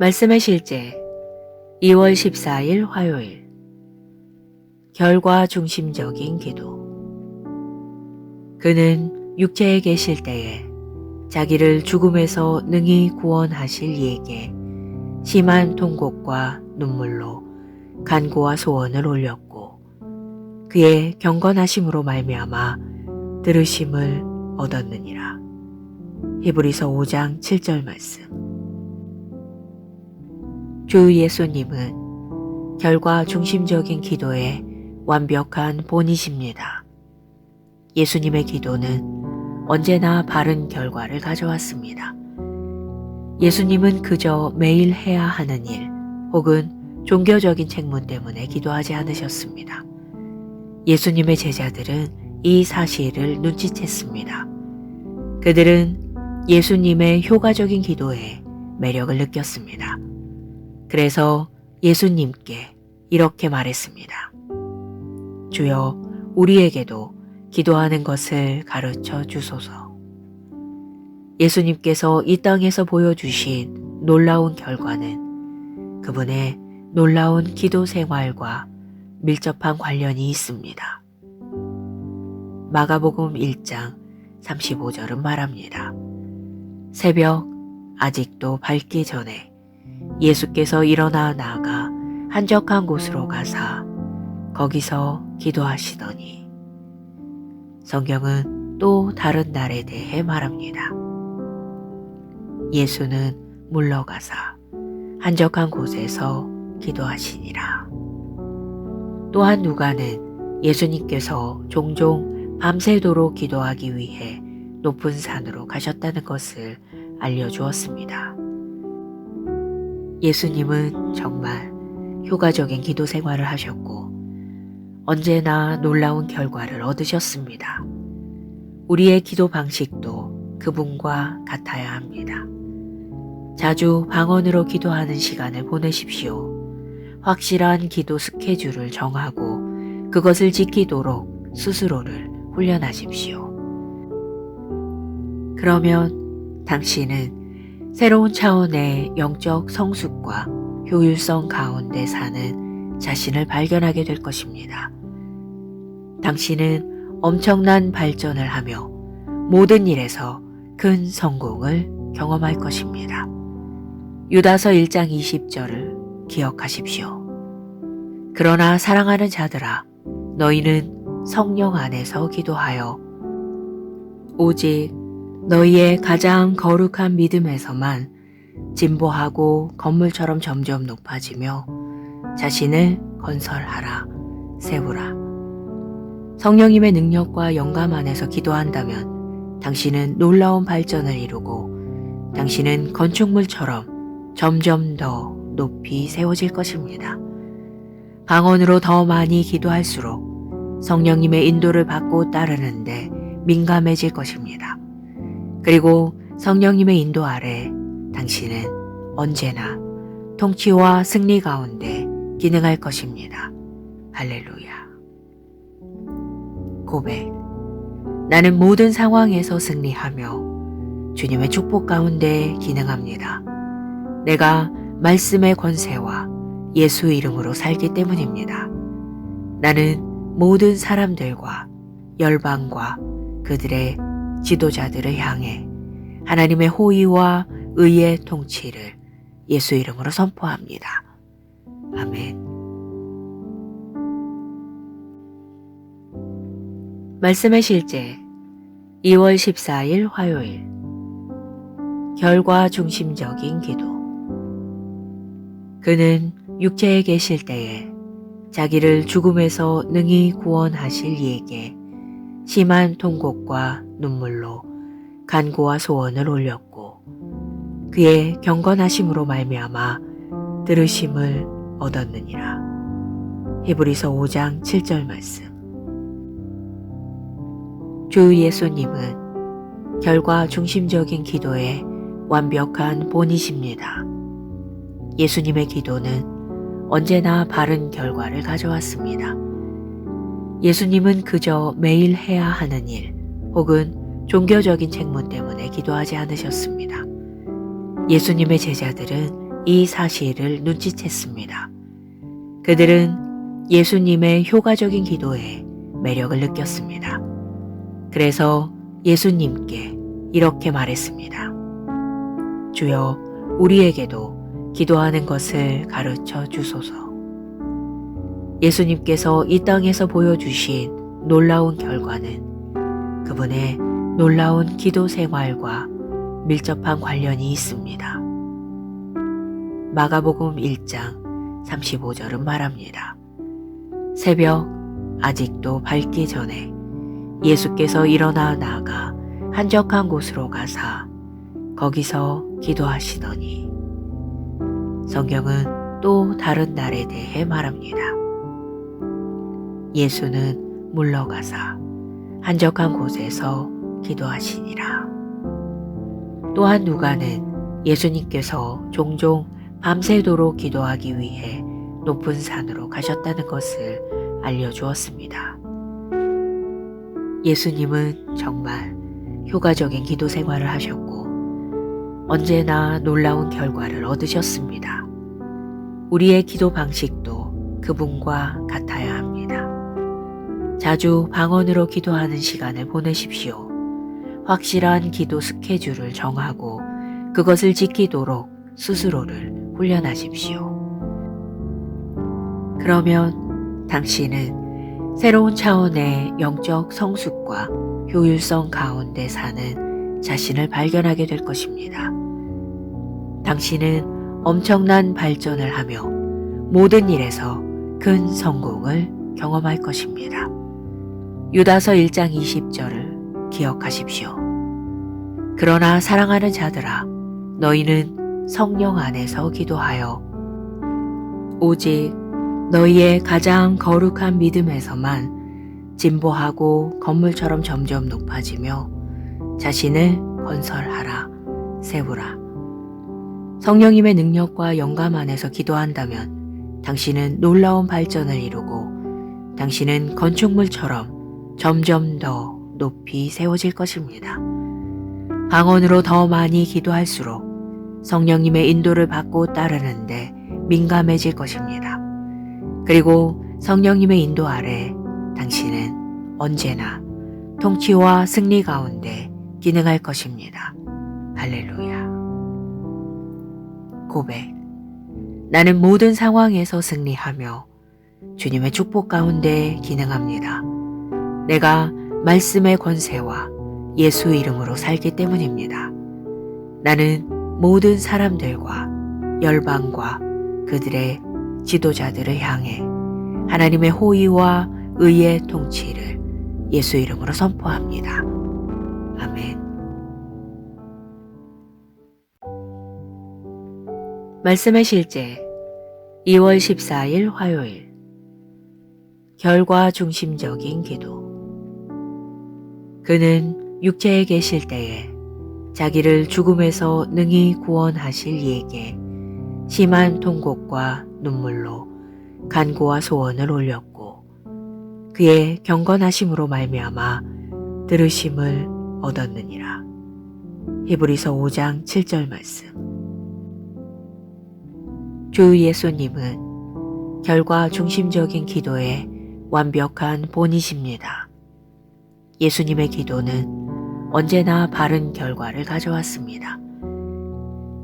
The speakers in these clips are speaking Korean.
말씀의 실제 2월 14일 화요일 결과 중심적인 기도. 그는 육체에 계실 때에 자기를 죽음에서 능히 구원하실 이에게 심한 통곡과 눈물로 간구와 소원을 올렸고 그의 경건하심으로 말미암아 들으심을 얻었느니라. 히브리서 5장 7절 말씀. 주 예수님은 결과 중심적인 기도의 완벽한 본이십니다. 예수님의 기도는 언제나 바른 결과를 가져왔습니다. 예수님은 그저 매일 해야 하는 일 혹은 종교적인 책무 때문에 기도하지 않으셨습니다. 예수님의 제자들은 이 사실을 눈치챘습니다. 그들은 예수님의 효과적인 기도에 매력을 느꼈습니다. 그래서 예수님께 이렇게 말했습니다. 주여, 우리에게도 기도하는 것을 가르쳐 주소서. 예수님께서 이 땅에서 보여주신 놀라운 결과는 그분의 놀라운 기도 생활과 밀접한 관련이 있습니다. 마가복음 1장 35절은 말합니다. 새벽 아직도 밝기 전에 예수께서 일어나 나아가 한적한 곳으로 가사 거기서 기도하시더니. 성경은 또 다른 날에 대해 말합니다. 예수는 물러가사 한적한 곳에서 기도하시니라. 또한 누가는 예수님께서 종종 밤새도록 기도하기 위해 높은 산으로 가셨다는 것을 알려주었습니다. 예수님은 정말 효과적인 기도 생활을 하셨고 언제나 놀라운 결과를 얻으셨습니다. 우리의 기도 방식도 그분과 같아야 합니다. 자주 방언으로 기도하는 시간을 보내십시오. 확실한 기도 스케줄을 정하고 그것을 지키도록 스스로를 훈련하십시오. 그러면 당신은 새로운 차원의 영적 성숙과 효율성 가운데 사는 자신을 발견하게 될 것입니다. 당신은 엄청난 발전을 하며 모든 일에서 큰 성공을 경험할 것입니다. 유다서 1장 20절을 기억하십시오. 그러나 사랑하는 자들아, 너희는 성령 안에서 기도하여 오직 너희의 가장 거룩한 믿음에서만 진보하고 건물처럼 점점 높아지며 자신을 건설하라, 세우라. 성령님의 능력과 영감 안에서 기도한다면 당신은 놀라운 발전을 이루고 당신은 건축물처럼 점점 더 높이 세워질 것입니다. 방언으로 더 많이 기도할수록 성령님의 인도를 받고 따르는데 민감해질 것입니다. 그리고 성령님의 인도 아래 당신은 언제나 통치와 승리 가운데 기능할 것입니다. 할렐루야. 고백. 나는 모든 상황에서 승리하며 주님의 축복 가운데 기능합니다. 내가 말씀의 권세와 예수 이름으로 살기 때문입니다. 나는 모든 사람들과 열방과 그들의 지도자들을 향해 하나님의 호의와 의의 통치를 예수 이름으로 선포합니다. 아멘. 말씀의 실제 2월 14일 화요일 결과 중심적인 기도. 그는 육체에 계실 때에 자기를 죽음에서 능히 구원하실 이에게 심한 통곡과 눈물로 간구와 소원을 올렸고 그의 경건하심으로 말미암아 들으심을 얻었느니라. 히브리서 5장 7절 말씀. 주 예수님은 결과 중심적인 기도의 완벽한 본이십니다. 예수님의 기도는 언제나 바른 결과를 가져왔습니다. 예수님은 그저 매일 해야 하는 일 혹은 종교적인 책무 때문에 기도하지 않으셨습니다. 예수님의 제자들은 이 사실을 눈치챘습니다. 그들은 예수님의 효과적인 기도에 매력을 느꼈습니다. 그래서 예수님께 이렇게 말했습니다. 주여, 우리에게도 기도하는 것을 가르쳐 주소서. 예수님께서 이 땅에서 보여주신 놀라운 결과는 그분의 놀라운 기도 생활과 밀접한 관련이 있습니다. 마가복음 1장 35절은 말합니다. 새벽 아직도 밝기 전에 예수께서 일어나 나아가 한적한 곳으로 가사 거기서 기도하시더니. 성경은 또 다른 날에 대해 말합니다. 예수는 물러가사 한적한 곳에서 기도하시니라. 또한 누가는 예수님께서 종종 밤새도록 기도하기 위해 높은 산으로 가셨다는 것을 알려주었습니다. 예수님은 정말 효과적인 기도 생활을 하셨고 언제나 놀라운 결과를 얻으셨습니다. 우리의 기도 방식도 그분과 같아야 합니다. 자주 방언으로 기도하는 시간을 보내십시오. 확실한 기도 스케줄을 정하고 그것을 지키도록 스스로를 훈련하십시오. 그러면 당신은 새로운 차원의 영적 성숙과 효율성 가운데 사는 자신을 발견하게 될 것입니다. 당신은 엄청난 발전을 하며 모든 일에서 큰 성공을 경험할 것입니다. 유다서 1장 20절을 기억하십시오. 그러나 사랑하는 자들아, 너희는 성령 안에서 기도하여 오직 너희의 가장 거룩한 믿음에서만 진보하고 건물처럼 점점 높아지며 자신을 건설하라, 세우라. 성령님의 능력과 영감 안에서 기도한다면 당신은 놀라운 발전을 이루고 당신은 건축물처럼 점점 더 높이 세워질 것입니다. 방언으로 더 많이 기도할수록 성령님의 인도를 받고 따르는데 민감해질 것입니다. 그리고 성령님의 인도 아래 당신은 언제나 통치와 승리 가운데 기능할 것입니다. 할렐루야. 고백. 나는 모든 상황에서 승리하며 주님의 축복 가운데 기능합니다. 내가 말씀의 권세와 예수 이름으로 살기 때문입니다. 나는 모든 사람들과 열방과 그들의 지도자들을 향해 하나님의 호의와 의의 통치를 예수 이름으로 선포합니다. 아멘. 말씀의 실제 2월 14일 화요일 결과 중심적인 기도. 그는 육체에 계실 때에 자기를 죽음에서 능히 구원하실 이에게 심한 통곡과 눈물로 간구와 소원을 올렸고 그의 경건하심으로 말미암아 들으심을 얻었느니라. 히브리서 5장 7절 말씀. 주 예수님은 결과 중심적인 기도의 완벽한 본이십니다. 예수님의 기도는 언제나 바른 결과를 가져왔습니다.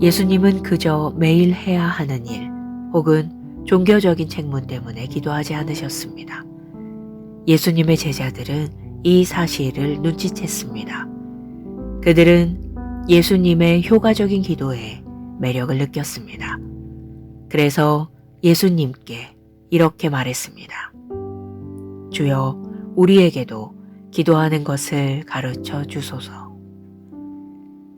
예수님은 그저 매일 해야 하는 일 혹은 종교적인 책문 때문에 기도하지 않으셨습니다. 예수님의 제자들은 이 사실을 눈치챘습니다. 그들은 예수님의 효과적인 기도에 매력을 느꼈습니다. 그래서 예수님께 이렇게 말했습니다. 주여, 우리에게도 기도하는 것을 가르쳐 주소서.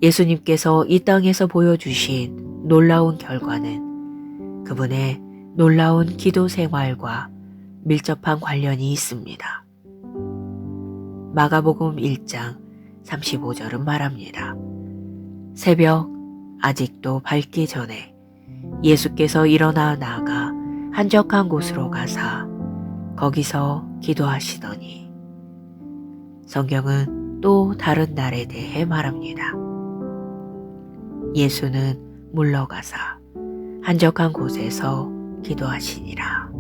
예수님께서 이 땅에서 보여주신 놀라운 결과는 그분의 놀라운 기도 생활과 밀접한 관련이 있습니다. 마가복음 1장 35절은 말합니다. 새벽 아직도 밝기 전에 예수께서 일어나 나아가 한적한 곳으로 가사 거기서 기도하시더니. 성경은 또 다른 날에 대해 말합니다. 예수는 물러가사 한적한 곳에서 기도하시니라.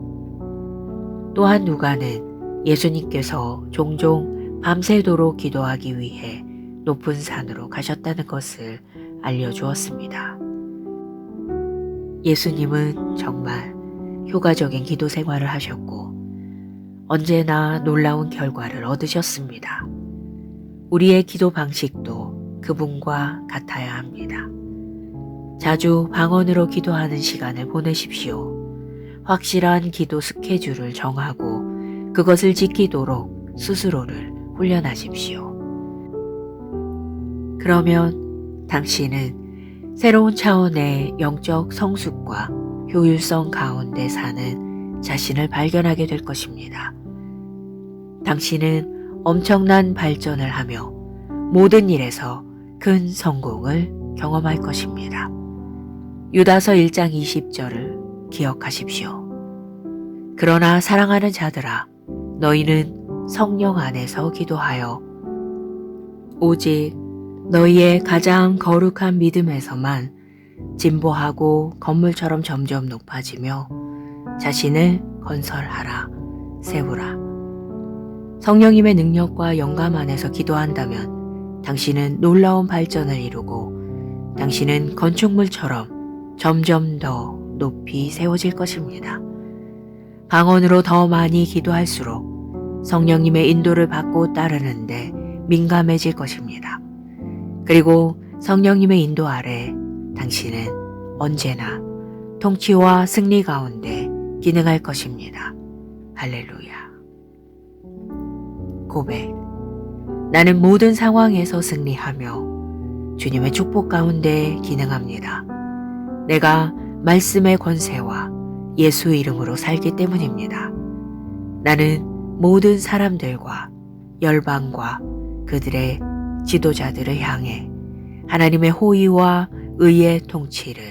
또한 누가는 예수님께서 종종 밤새도록 기도하기 위해 높은 산으로 가셨다는 것을 알려주었습니다. 예수님은 정말 효과적인 기도 생활을 하셨고 언제나 놀라운 결과를 얻으셨습니다. 우리의 기도 방식도 그분과 같아야 합니다. 자주 방언으로 기도하는 시간을 보내십시오. 확실한 기도 스케줄을 정하고 그것을 지키도록 스스로를 훈련하십시오. 그러면 당신은 새로운 차원의 영적 성숙과 효율성 가운데 사는 자신을 발견하게 될 것입니다. 당신은 엄청난 발전을 하며 모든 일에서 큰 성공을 경험할 것입니다. 유다서 1장 20절을 기억하십시오. 그러나 사랑하는 자들아, 너희는 성령 안에서 기도하여 오직 너희의 가장 거룩한 믿음에서만 진보하고 건물처럼 점점 높아지며 자신을 건설하라, 세우라. 성령님의 능력과 영감 안에서 기도한다면 당신은 놀라운 발전을 이루고 당신은 건축물처럼 점점 더 높이 세워질 것입니다. 방언으로 더 많이 기도할수록 성령님의 인도를 받고 따르는데 민감해질 것입니다. 그리고 성령님의 인도 아래 당신은 언제나 통치와 승리 가운데 기능할 것입니다. 할렐루야. 고백. 나는 모든 상황에서 승리하며 주님의 축복 가운데 기능합니다. 내가 말씀의 권세와 예수 이름으로 살기 때문입니다. 나는 모든 사람들과 열방과 그들의 지도자들을 향해 하나님의 호의와 의의 통치를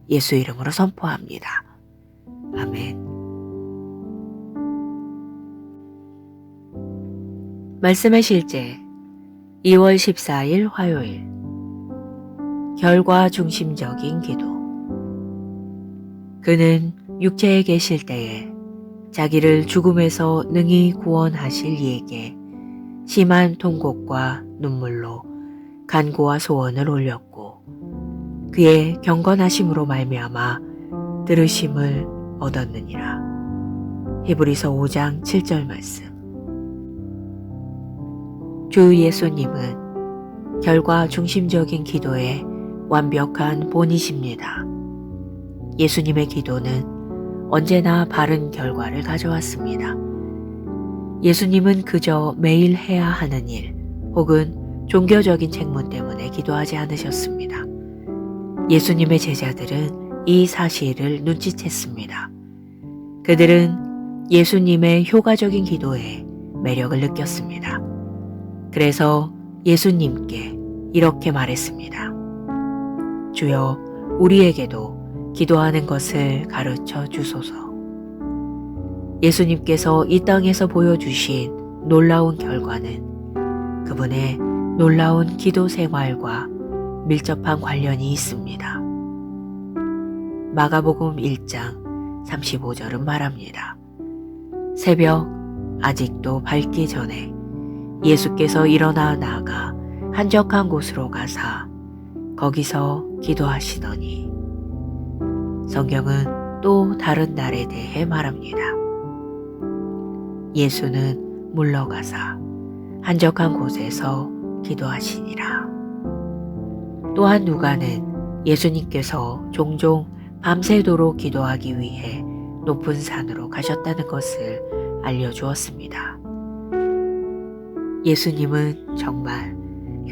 예수 이름으로 선포합니다. 아멘. 말씀의 실제 2월 14일 화요일 결과 중심적인 기도. 그는 육체에 계실 때에 자기를 죽음에서 능히 구원하실 이에게 심한 통곡과 눈물로 간구와 소원을 올렸고 그의 경건하심으로 말미암아 들으심을 얻었느니라. 히브리서 5장 7절 말씀. 주 예수님은 결과 중심적인 기도의 완벽한 본이십니다. 예수님의 기도는 언제나 바른 결과를 가져왔습니다. 예수님은 그저 매일 해야 하는 일 혹은 종교적인 책무 때문에 기도하지 않으셨습니다. 예수님의 제자들은 이 사실을 눈치챘습니다. 그들은 예수님의 효과적인 기도에 매력을 느꼈습니다. 그래서 예수님께 이렇게 말했습니다. 주여, 우리에게도 기도하는 것을 가르쳐 주소서. 예수님께서 이 땅에서 보여주신 놀라운 결과는 그분의 놀라운 기도 생활과 밀접한 관련이 있습니다. 마가복음 1장 35절은 말합니다. 새벽 아직도 밝기 전에 예수께서 일어나 나아가 한적한 곳으로 가사 거기서 기도하시더니. 성경은 또 다른 날에 대해 말합니다. 예수는 물러가사 한적한 곳에서 기도하시니라. 또한 누가는 예수님께서 종종 밤새도록 기도하기 위해 높은 산으로 가셨다는 것을 알려주었습니다. 예수님은 정말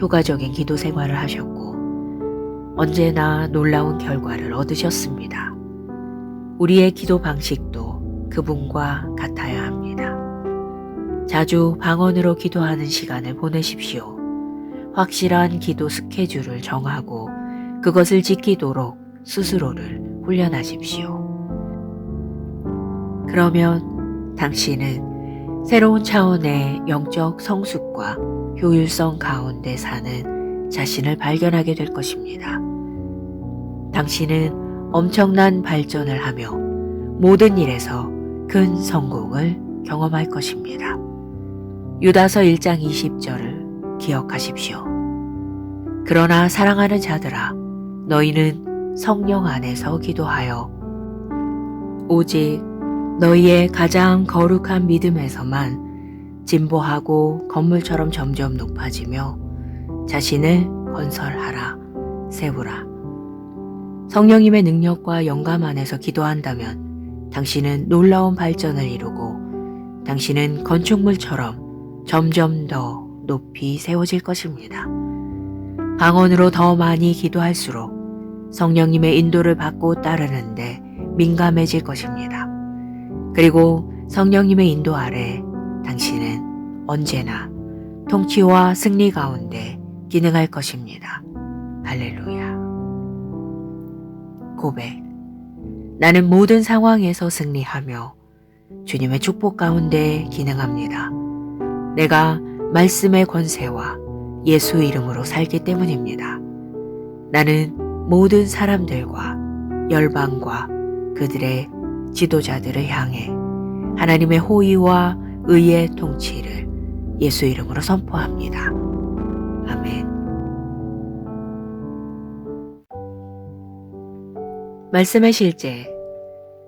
효과적인 기도 생활을 하셨고 언제나 놀라운 결과를 얻으셨습니다. 우리의 기도 방식도 그분과 같아야 합니다. 자주 방언으로 기도하는 시간을 보내십시오. 확실한 기도 스케줄을 정하고 그것을 지키도록 스스로를 훈련하십시오. 그러면 당신은 새로운 차원의 영적 성숙과 효율성 가운데 사는 자신을 발견하게 될 것입니다. 당신은 엄청난 발전을 하며 모든 일에서 큰 성공을 경험할 것입니다. 유다서 1장 20절을 기억하십시오. 그러나 사랑하는 자들아, 너희는 성령 안에서 기도하여 오직 너희의 가장 거룩한 믿음에서만 진보하고 건물처럼 점점 높아지며 자신을 건설하라, 세우라. 성령님의 능력과 영감 안에서 기도한다면 당신은 놀라운 발전을 이루고 당신은 건축물처럼 점점 더 높이 세워질 것입니다. 방언으로 더 많이 기도할수록 성령님의 인도를 받고 따르는데 민감해질 것입니다. 그리고 성령님의 인도 아래 당신은 언제나 통치와 승리 가운데 기능할 것입니다. 할렐루야. 고백. 나는 모든 상황에서 승리하며 주님의 축복 가운데 기능합니다. 내가 말씀의 권세와 예수 이름으로 살기 때문입니다. 나는 모든 사람들과 열방과 그들의 지도자들을 향해 하나님의 호의와 의의 통치를 예수 이름으로 선포합니다. 아멘. 말씀의 실제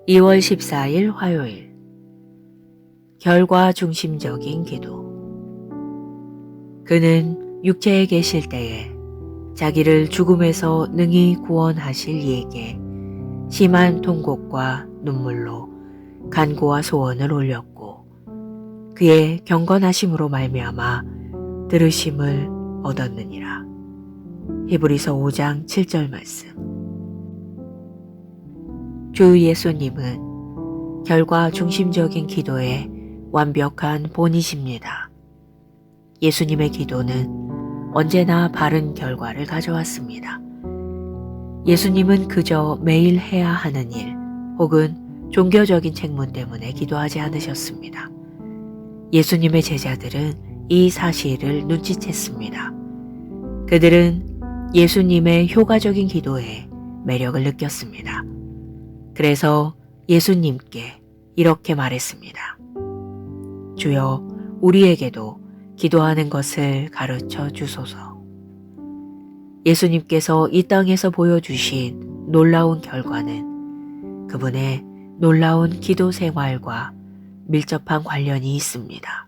2월 14일 화요일 결과 중심적인 기도. 그는 육체에 계실 때에 자기를 죽음에서 능히 구원하실 이에게 심한 통곡과 눈물로 간구와 소원을 올렸고 그의 경건하심으로 말미암아 들으심을 얻었느니라. 히브리서 5장 7절 말씀. 주 예수님은 결과 중심적인 기도의 완벽한 본이십니다. 예수님의 기도는 언제나 바른 결과를 가져왔습니다. 예수님은 그저 매일 해야 하는 일 혹은 종교적인 책무 때문에 기도하지 않으셨습니다. 예수님의 제자들은 이 사실을 눈치챘습니다. 그들은 예수님의 효과적인 기도에 매력을 느꼈습니다. 그래서 예수님께 이렇게 말했습니다. 주여, 우리에게도 기도하는 것을 가르쳐 주소서. 예수님께서 이 땅에서 보여주신 놀라운 결과는 그분의 놀라운 기도 생활과 밀접한 관련이 있습니다.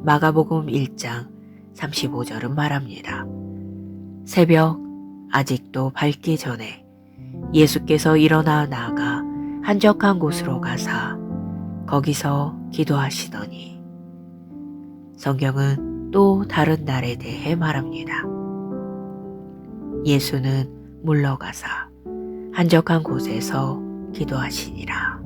마가복음 1장 35절은 말합니다. 새벽 아직도 밝기 전에 예수께서 일어나 나아가 한적한 곳으로 가사 거기서 기도하시더니. 성경은 또 다른 날에 대해 말합니다. 예수는 물러가사 한적한 곳에서 기도하시니라.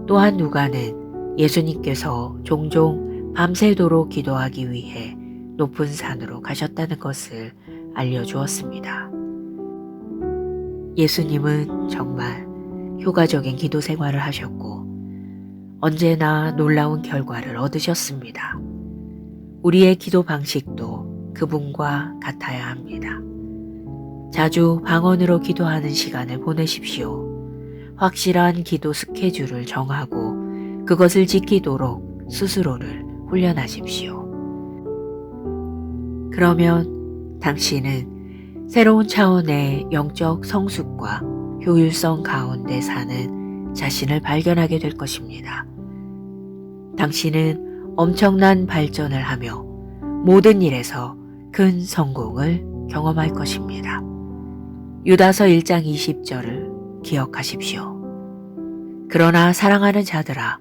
또한 누가는 예수님께서 종종 밤새도록 기도하기 위해 높은 산으로 가셨다는 것을 알려주었습니다. 예수님은 정말 효과적인 기도 생활을 하셨고 언제나 놀라운 결과를 얻으셨습니다. 우리의 기도 방식도 그분과 같아야 합니다. 자주 방언으로 기도하는 시간을 보내십시오. 확실한 기도 스케줄을 정하고 그것을 지키도록 스스로를 훈련하십시오. 그러면 당신은 새로운 차원의 영적 성숙과 효율성 가운데 사는 자신을 발견하게 될 것입니다. 당신은 엄청난 발전을 하며 모든 일에서 큰 성공을 경험할 것입니다. 유다서 1장 20절을 기억하십시오. 그러나 사랑하는 자들아,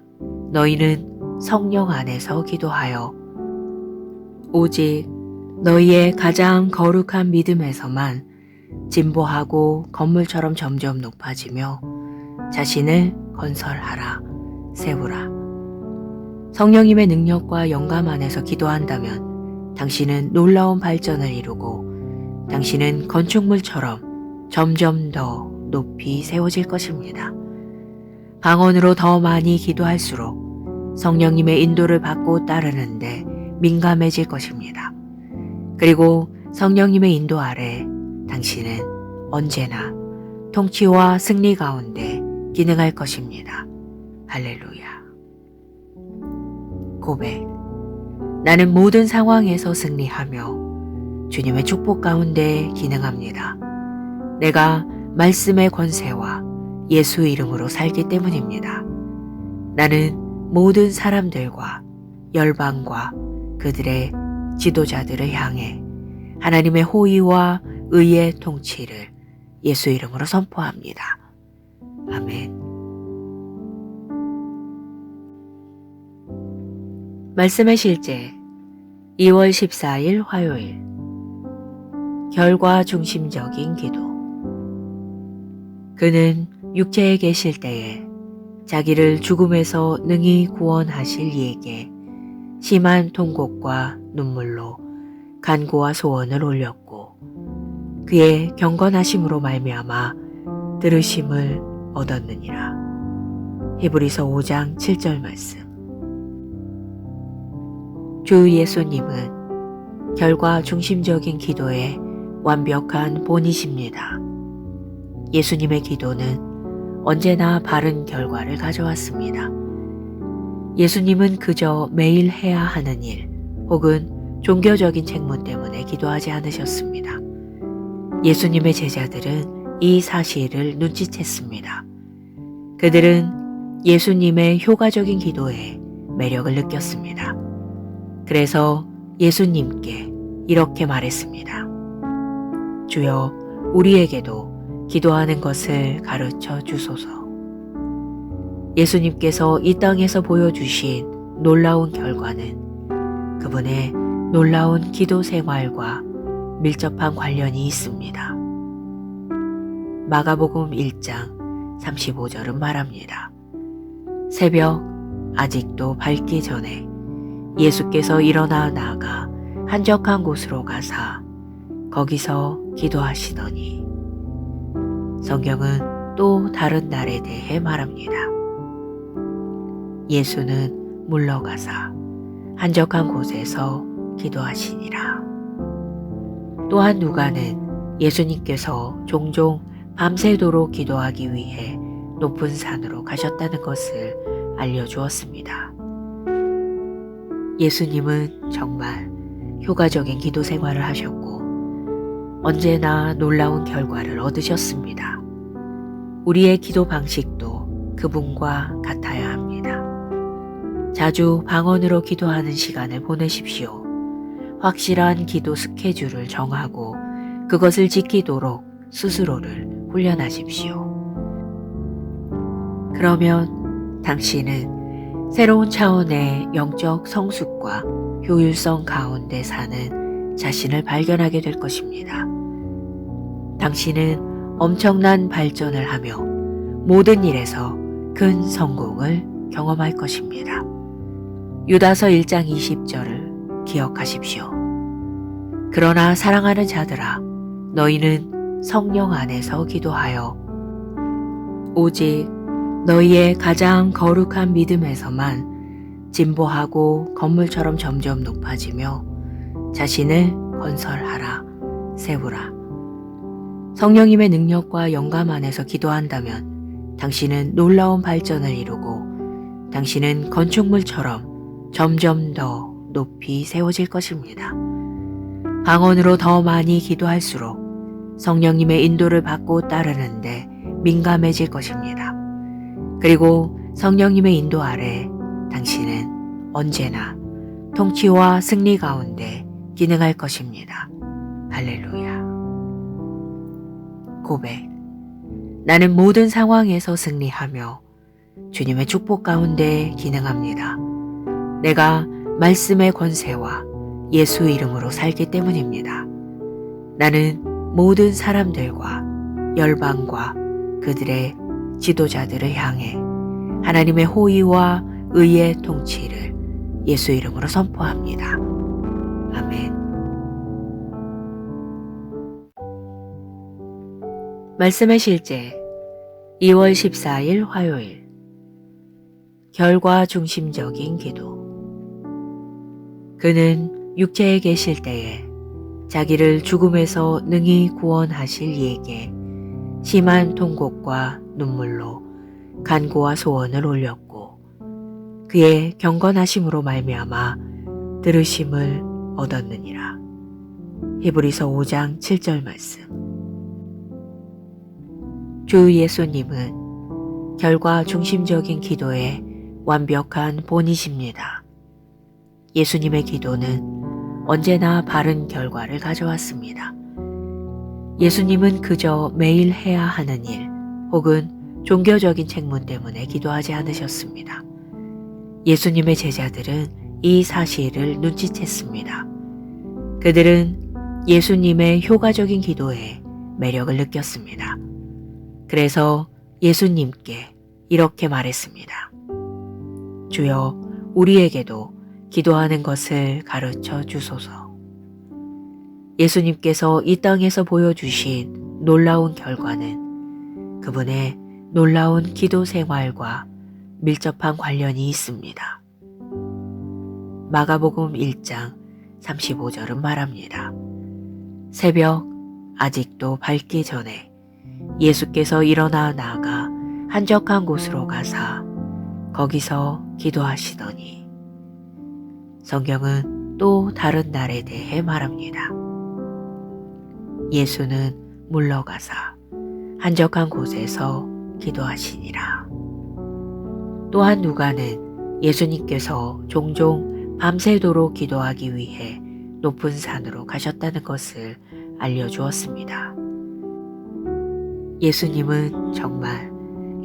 너희는 성령 안에서 기도하여 오직 너희의 가장 거룩한 믿음에서만 진보하고 건물처럼 점점 높아지며 자신을 건설하라, 세우라. 성령님의 능력과 영감 안에서 기도한다면 당신은 놀라운 발전을 이루고 당신은 건축물처럼 점점 더 높이 세워질 것입니다. 방언으로 더 많이 기도할수록 성령님의 인도를 받고 따르는데 민감해질 것입니다. 그리고 성령님의 인도 아래 당신은 언제나 통치와 승리 가운데 기능할 것입니다. 할렐루야. 고백. 나는 모든 상황에서 승리하며 주님의 축복 가운데 기능합니다. 내가 말씀의 권세와 예수 이름으로 살기 때문입니다. 나는 모든 사람들과 열방과 그들의 지도자들을 향해 하나님의 호의와 의의 통치를 예수 이름으로 선포합니다. 아멘. 말씀의 실제 2월 14일 화요일. 결과 중심적인 기도. 그는 육체에 계실 때에 자기를 죽음에서 능히 구원하실 이에게 심한 통곡과 눈물로 간구와 소원을 올렸고 그의 경건하심으로 말미암아 들으심을 얻었느니라. 히브리서 5장 7절 말씀. 주 예수님은 결과 중심적인 기도의 완벽한 본이십니다. 예수님의 기도는 언제나 바른 결과를 가져왔습니다. 예수님은 그저 매일 해야 하는 일 혹은 종교적인 책무 때문에 기도하지 않으셨습니다. 예수님의 제자들은 이 사실을 눈치챘습니다. 그들은 예수님의 효과적인 기도에 매력을 느꼈습니다. 그래서 예수님께 이렇게 말했습니다. 주여, 우리에게도 기도하는 것을 가르쳐 주소서. 예수님께서 이 땅에서 보여주신 놀라운 결과는 그분의 놀라운 기도 생활과 밀접한 관련이 있습니다. 마가복음 1장 35절은 말합니다. 새벽 아직도 밝기 전에 예수께서 일어나 나아가 한적한 곳으로 가사 거기서 기도하시더니. 성경은 또 다른 날에 대해 말합니다. 예수는 물러가사 한적한 곳에서 기도하시니라. 또한 누가는 예수님께서 종종 밤새도록 기도하기 위해 높은 산으로 가셨다는 것을 알려주었습니다. 예수님은 정말 효과적인 기도 생활을 하셨고 언제나 놀라운 결과를 얻으셨습니다. 우리의 기도 방식도 그분과 같아야 합니다. 자주 방언으로 기도하는 시간을 보내십시오. 확실한 기도 스케줄을 정하고 그것을 지키도록 스스로를 훈련하십시오. 그러면 당신은 새로운 차원의 영적 성숙과 효율성 가운데 사는 자신을 발견하게 될 것입니다. 당신은 엄청난 발전을 하며 모든 일에서 큰 성공을 경험할 것입니다. 유다서 1장 20절을 기억하십시오. 그러나 사랑하는 자들아, 너희는 성령 안에서 기도하여 오직 너희의 가장 거룩한 믿음에서만 진보하고 건물처럼 점점 높아지며 자신을 건설하라, 세우라. 성령님의 능력과 영감 안에서 기도한다면 당신은 놀라운 발전을 이루고 당신은 건축물처럼 점점 더 높이 세워질 것입니다. 방언으로 더 많이 기도할수록 성령님의 인도를 받고 따르는데 민감해질 것입니다. 그리고 성령님의 인도 아래 당신은 언제나 통치와 승리 가운데 기능할 것입니다. 할렐루야. 고백. 나는 모든 상황에서 승리하며 주님의 축복 가운데 기능합니다. 내가 말씀의 권세와 예수 이름으로 살기 때문입니다. 나는 모든 사람들과 열방과 그들의 지도자들을 향해 하나님의 호의와 의의 통치를 예수 이름으로 선포합니다. 아멘. 말씀의 실제 2월 14일 화요일. 결과 중심적인 기도. 그는 육체에 계실 때에 자기를 죽음에서 능히 구원하실 이에게 심한 통곡과 눈물로 간구와 소원을 올렸고 그의 경건하심으로 말미암아 들으심을 얻었느니라. 히브리서 5장 7절 말씀. 주 예수님은 결과 중심적인 기도의 완벽한 본이십니다. 예수님의 기도는 언제나 바른 결과를 가져왔습니다. 예수님은 그저 매일 해야 하는 일 혹은 종교적인 책무 때문에 기도하지 않으셨습니다. 예수님의 제자들은 이 사실을 눈치챘습니다. 그들은 예수님의 효과적인 기도에 매력을 느꼈습니다. 그래서 예수님께 이렇게 말했습니다. 주여, 우리에게도 기도하는 것을 가르쳐 주소서. 예수님께서 이 땅에서 보여주신 놀라운 결과는 그분의 놀라운 기도 생활과 밀접한 관련이 있습니다. 마가복음 1장 35절은 말합니다. 새벽 아직도 밝기 전에 예수께서 일어나 나아가 한적한 곳으로 가사 거기서 기도하시더니. 성경은 또 다른 날에 대해 말합니다. 예수는 물러가사 한적한 곳에서 기도하시니라. 또한 누가는 예수님께서 종종 밤새도록 기도하기 위해 높은 산으로 가셨다는 것을 알려주었습니다. 예수님은 정말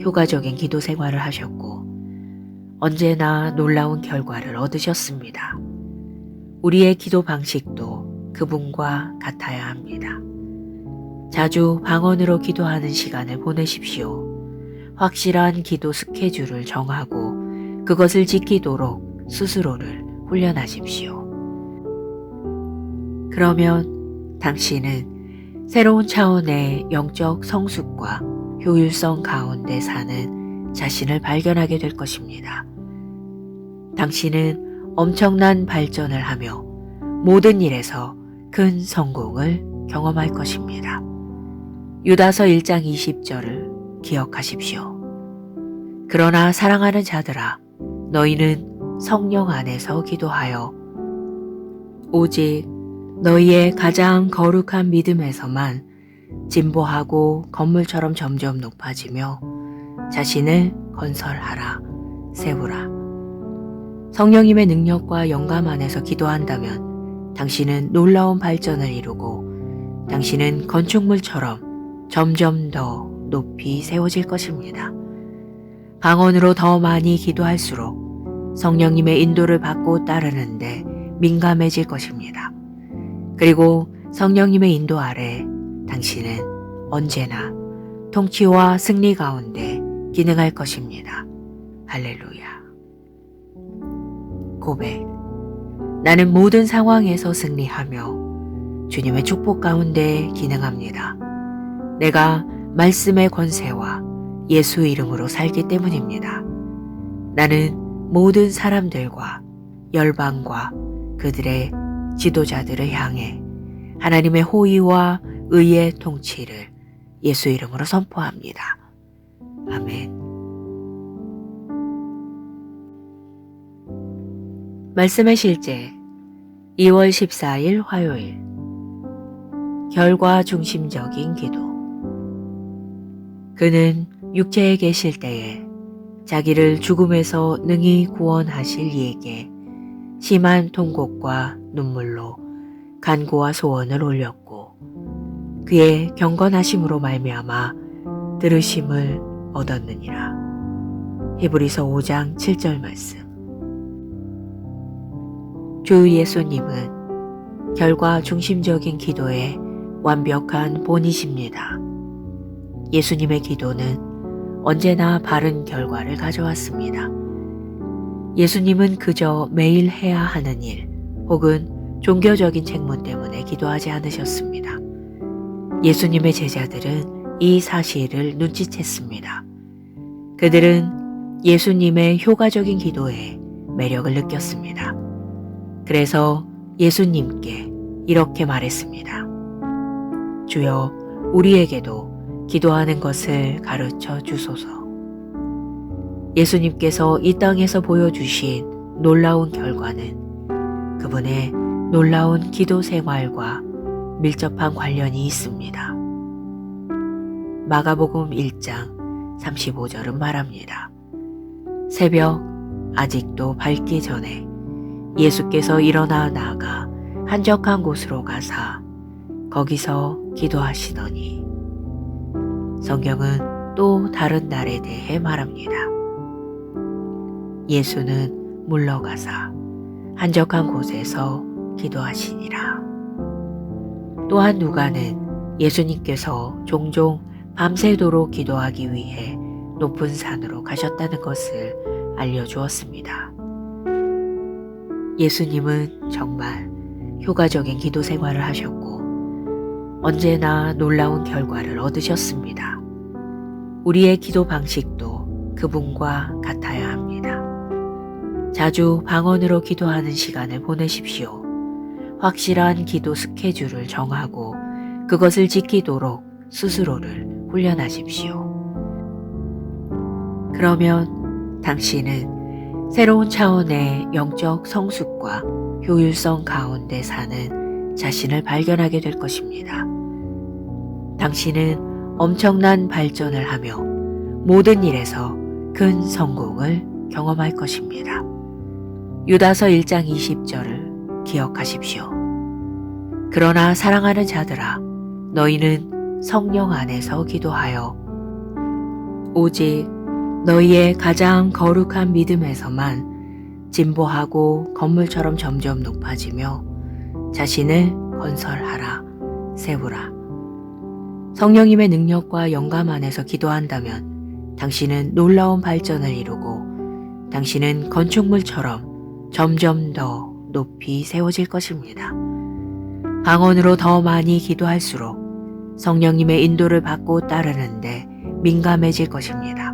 효과적인 기도 생활을 하셨고 언제나 놀라운 결과를 얻으셨습니다. 우리의 기도 방식도 그분과 같아야 합니다. 자주 방언으로 기도하는 시간을 보내십시오. 확실한 기도 스케줄을 정하고 그것을 지키도록 스스로를 훈련하십시오. 그러면 당신은 새로운 차원의 영적 성숙과 효율성 가운데 사는 자신을 발견하게 될 것입니다. 당신은 엄청난 발전을 하며 모든 일에서 큰 성공을 경험할 것입니다. 유다서 1장 20절을 기억하십시오. 그러나 사랑하는 자들아, 너희는 성령 안에서 기도하여 오직 너희의 가장 거룩한 믿음에서만 진보하고 건물처럼 점점 높아지며 자신을 건설하라, 세우라. 성령님의 능력과 영감 안에서 기도한다면 당신은 놀라운 발전을 이루고 당신은 건축물처럼 점점 더 높이 세워질 것입니다. 방언으로 더 많이 기도할수록 성령님의 인도를 받고 따르는데 민감해질 것입니다. 그리고 성령님의 인도 아래 당신은 언제나 통치와 승리 가운데 기능할 것입니다. 할렐루야. 고백. 나는 모든 상황에서 승리하며 주님의 축복 가운데 기능합니다. 내가 말씀의 권세와 예수 이름으로 살기 때문입니다. 나는 모든 사람들과 열방과 그들의 지도자들을 향해 하나님의 호의와 의의 통치를 예수 이름으로 선포합니다. 아멘. 말씀의 실제 2월 14일 화요일. 결과 중심적인 기도. 그는 육체에 계실 때에 자기를 죽음에서 능히 구원하실 이에게 심한 통곡과 눈물로 간구와 소원을 올렸고 그의 경건하심으로 말미암아 들으심을 얻었느니라. 히브리서 5장 7절 말씀. 주 예수님은 결과 중심적인 기도의 완벽한 본이십니다. 예수님의 기도는 언제나 바른 결과를 가져왔습니다. 예수님은 그저 매일 해야 하는 일 혹은 종교적인 책무 때문에 기도하지 않으셨습니다. 예수님의 제자들은 이 사실을 눈치챘습니다. 그들은 예수님의 효과적인 기도에 매력을 느꼈습니다. 그래서 예수님께 이렇게 말했습니다. 주여, 우리에게도 기도하는 것을 가르쳐 주소서. 예수님께서 이 땅에서 보여주신 놀라운 결과는 그분의 놀라운 기도 생활과 밀접한 관련이 있습니다. 마가복음 1장 35절은 말합니다. 새벽 아직도 밝기 전에 예수께서 일어나 나아가 한적한 곳으로 가사 거기서 기도하시더니. 성경은 또 다른 날에 대해 말합니다. 예수는 물러가사 한적한 곳에서 기도하시니라. 또한 누가는 예수님께서 종종 밤새도록 기도하기 위해 높은 산으로 가셨다는 것을 알려주었습니다. 예수님은 정말 효과적인 기도 생활을 하셨고 언제나 놀라운 결과를 얻으셨습니다. 우리의 기도 방식도 그분과 같아야 합니다. 자주 방언으로 기도하는 시간을 보내십시오. 확실한 기도 스케줄을 정하고 그것을 지키도록 스스로를 훈련하십시오. 그러면 당신은 새로운 차원의 영적 성숙과 효율성 가운데 사는 자신을 발견하게 될 것입니다. 당신은 엄청난 발전을 하며 모든 일에서 큰 성공을 경험할 것입니다. 유다서 1장 20절을 기억하십시오. 그러나 사랑하는 자들아, 너희는 성령 안에서 기도하여 오직 너희의 가장 거룩한 믿음에서만 진보하고 건물처럼 점점 높아지며 자신을 건설하라, 세우라. 성령님의 능력과 영감 안에서 기도한다면 당신은 놀라운 발전을 이루고 당신은 건축물처럼 점점 더 높이 세워질 것입니다. 방언으로 더 많이 기도할수록 성령님의 인도를 받고 따르는데 민감해질 것입니다.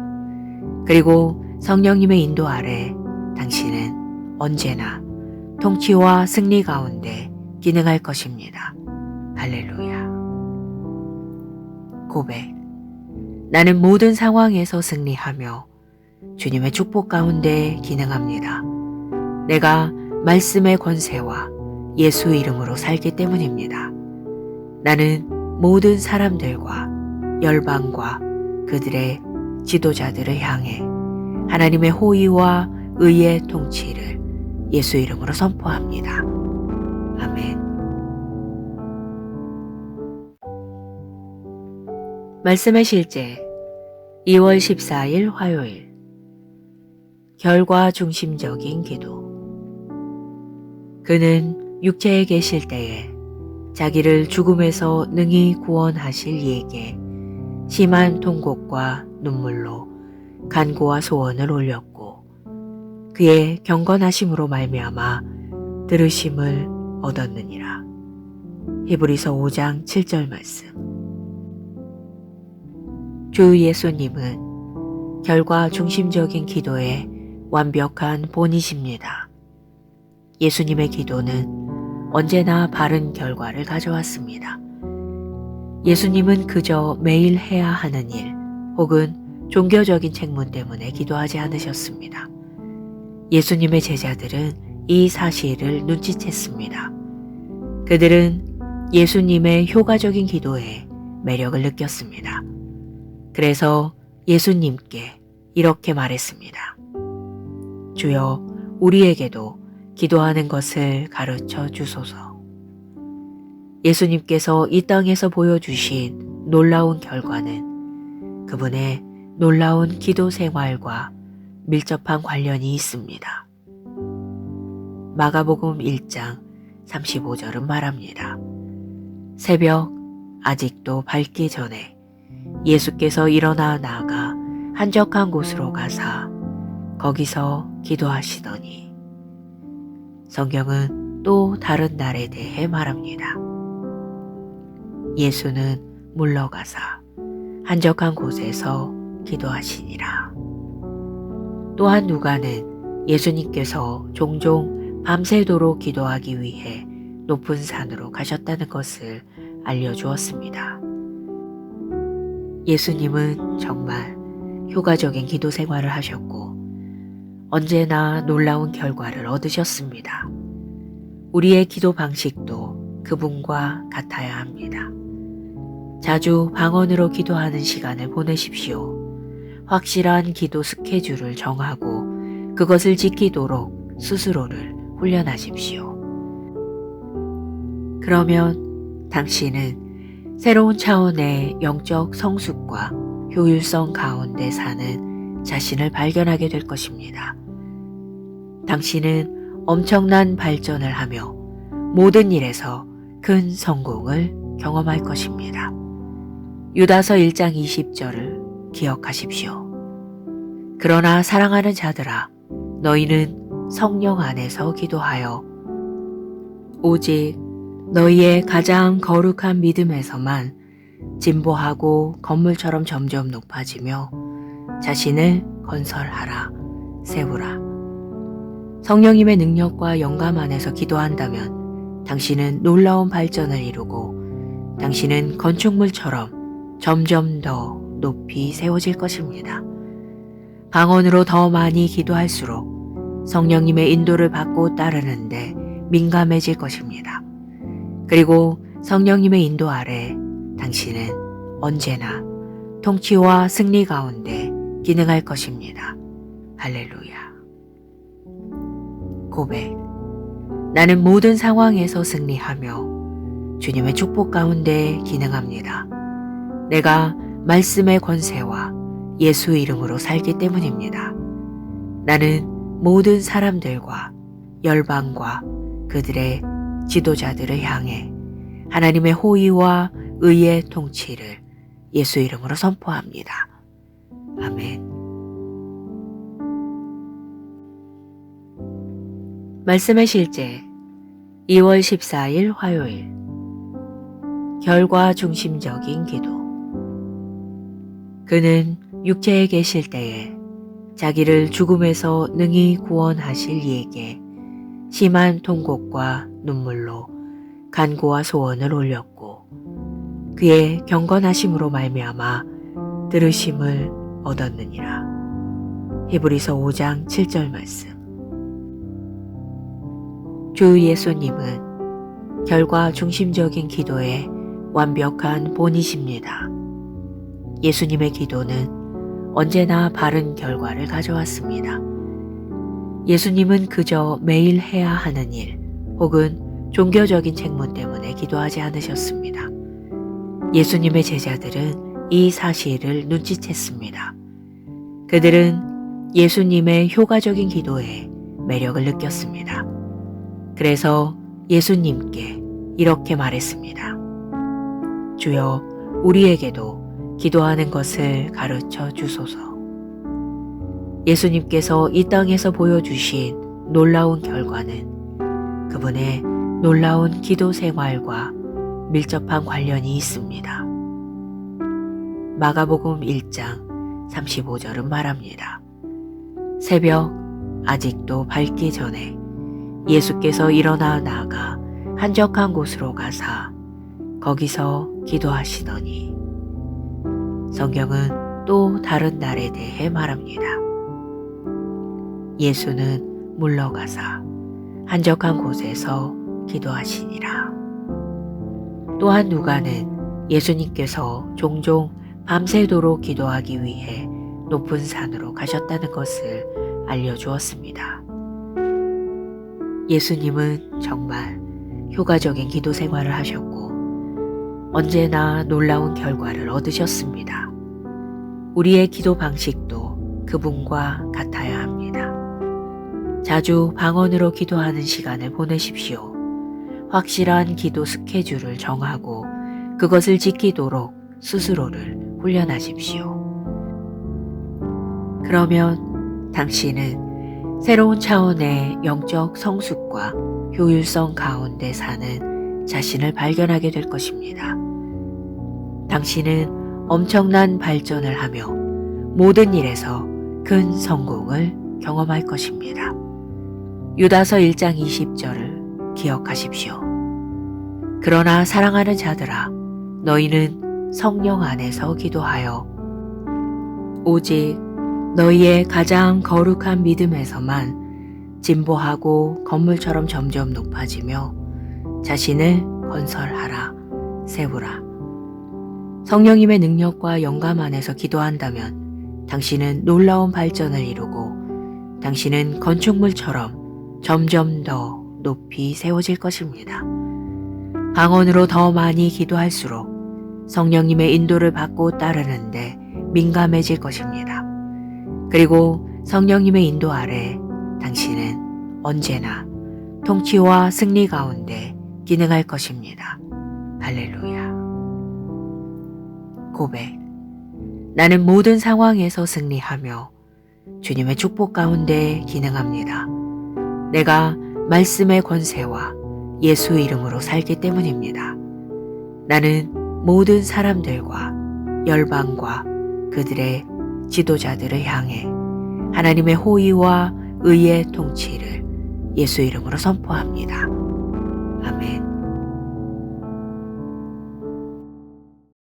그리고 성령님의 인도 아래 당신은 언제나 통치와 승리 가운데 기능할 것입니다. 할렐루야. 고백. 나는 모든 상황에서 승리하며 주님의 축복 가운데 기능합니다. 내가 말씀의 권세와 예수 이름으로 살기 때문입니다. 나는 모든 사람들과 열방과 그들의 지도자들을 향해 하나님의 호의와 의의 통치를 예수 이름으로 선포합니다. 아멘. 말씀의 실제 2월 14일 화요일. 결과 중심적인 기도. 그는 육체에 계실 때에 자기를 죽음에서 능히 구원하실 이에게 심한 통곡과 눈물로 간구와 소원을 올렸고 그의 경건하심으로 말미암아 들으심을 얻었느니라. 히브리서 5장 7절 말씀. 주 예수님은 결과 중심적인 기도의 완벽한 본이십니다. 예수님의 기도는 언제나 바른 결과를 가져왔습니다. 예수님은 그저 매일 해야 하는 일 혹은 종교적인 책무 때문에 기도하지 않으셨습니다. 예수님의 제자들은 이 사실을 눈치챘습니다. 그들은 예수님의 효과적인 기도에 매력을 느꼈습니다. 그래서 예수님께 이렇게 말했습니다. 주여, 우리에게도 기도하는 것을 가르쳐 주소서. 예수님께서 이 땅에서 보여주신 놀라운 결과는 그분의 놀라운 기도 생활과 밀접한 관련이 있습니다. 마가복음 1장 35절은 말합니다. 새벽 아직도 밝기 전에 예수께서 일어나 나아가 한적한 곳으로 가사 거기서 기도하시더니. 성경은 또 다른 날에 대해 말합니다. 예수는 물러가사 한적한 곳에서 기도하시니라. 또한 누가는 예수님께서 종종 밤새도록 기도하기 위해 높은 산으로 가셨다는 것을 알려주었습니다. 예수님은 정말 효과적인 기도 생활을 하셨고 언제나 놀라운 결과를 얻으셨습니다. 우리의 기도 방식도 그분과 같아야 합니다. 자주 방언으로 기도하는 시간을 보내십시오. 확실한 기도 스케줄을 정하고 그것을 지키도록 스스로를 훈련하십시오. 그러면 당신은 새로운 차원의 영적 성숙과 효율성 가운데 사는 자신을 발견하게 될 것입니다. 당신은 엄청난 발전을 하며 모든 일에서 큰 성공을 경험할 것입니다. 유다서 1장 20절을 기억하십시오. 그러나 사랑하는 자들아, 너희는 성령 안에서 기도하여 오직 너희의 가장 거룩한 믿음에서만 진보하고 건물처럼 점점 높아지며 자신을 건설하라, 세우라. 성령님의 능력과 영감 안에서 기도한다면 당신은 놀라운 발전을 이루고 당신은 건축물처럼 점점 더 높이 세워질 것입니다. 방언으로 더 많이 기도할수록 성령님의 인도를 받고 따르는데 민감해질 것입니다. 그리고 성령님의 인도 아래 당신은 언제나 통치와 승리 가운데 기능할 것입니다. 할렐루야. 고백. 나는 모든 상황에서 승리하며 주님의 축복 가운데 기능합니다. 내가 말씀의 권세와 예수 이름으로 살기 때문입니다. 나는 모든 사람들과 열방과 그들의 지도자들을 향해 하나님의 호의와 의의 통치를 예수 이름으로 선포합니다. 아멘. 말씀의 실제 2월 14일 화요일 결과 중심적인 기도. 그는 육체에 계실 때에 자기를 죽음에서 능히 구원하실 이에게 심한 통곡과 눈물로 간구와 소원을 올렸고 그의 경건하심으로 말미암아 들으심을 얻었느니라. 히브리서 5장 7절 말씀. 주 예수님은 결과 중심적인 기도의 완벽한 본이십니다. 예수님의 기도는 언제나 바른 결과를 가져왔습니다. 예수님은 그저 매일 해야 하는 일 혹은 종교적인 책무 때문에 기도하지 않으셨습니다. 예수님의 제자들은 이 사실을 눈치챘습니다. 그들은 예수님의 효과적인 기도에 매력을 느꼈습니다. 그래서 예수님께 이렇게 말했습니다. 주여, 우리에게도 기도하는 것을 가르쳐 주소서. 예수님께서 이 땅에서 보여주신 놀라운 결과는 그분의 놀라운 기도 생활과 밀접한 관련이 있습니다. 마가복음 1장 35절은 말합니다. 새벽 아직도 밝기 전에 예수께서 일어나 나가 한적한 곳으로 가사 거기서 기도하시더니. 성경은 또 다른 날에 대해 말합니다. 예수는 물러가사 한적한 곳에서 기도하시니라. 또한 누가는 예수님께서 종종 밤새도록 기도하기 위해 높은 산으로 가셨다는 것을 알려주었습니다. 예수님은 정말 효과적인 기도 생활을 하셨고 언제나 놀라운 결과를 얻으셨습니다. 우리의 기도 방식도 그분과 같아야 합니다. 자주 방언으로 기도하는 시간을 보내십시오. 확실한 기도 스케줄을 정하고 그것을 지키도록 스스로를 훈련하십시오. 그러면 당신은 새로운 차원의 영적 성숙과 효율성 가운데 사는 자신을 발견하게 될 것입니다. 당신은 엄청난 발전을 하며 모든 일에서 큰 성공을 경험할 것입니다. 유다서 1장 20절을 기억하십시오. 그러나 사랑하는 자들아, 너희는 성령 안에서 기도하여 오직 너희의 가장 거룩한 믿음에서만 진보하고 건물처럼 점점 높아지며 자신을 건설하라, 세우라. 성령님의 능력과 영감 안에서 기도한다면 당신은 놀라운 발전을 이루고 당신은 건축물처럼 점점 더 높이 세워질 것입니다. 방언으로 더 많이 기도할수록 성령님의 인도를 받고 따르는데 민감해질 것입니다. 그리고 성령님의 인도 아래 당신은 언제나 통치와 승리 가운데 기능할 것입니다. 할렐루야. 고백. 나는 모든 상황에서 승리하며 주님의 축복 가운데 기능합니다. 내가 말씀의 권세와 예수 이름으로 살기 때문입니다. 나는 모든 사람들과 열방과 그들의 지도자들을 향해 하나님의 호의와 의의 통치를 예수 이름으로 선포합니다. 아멘.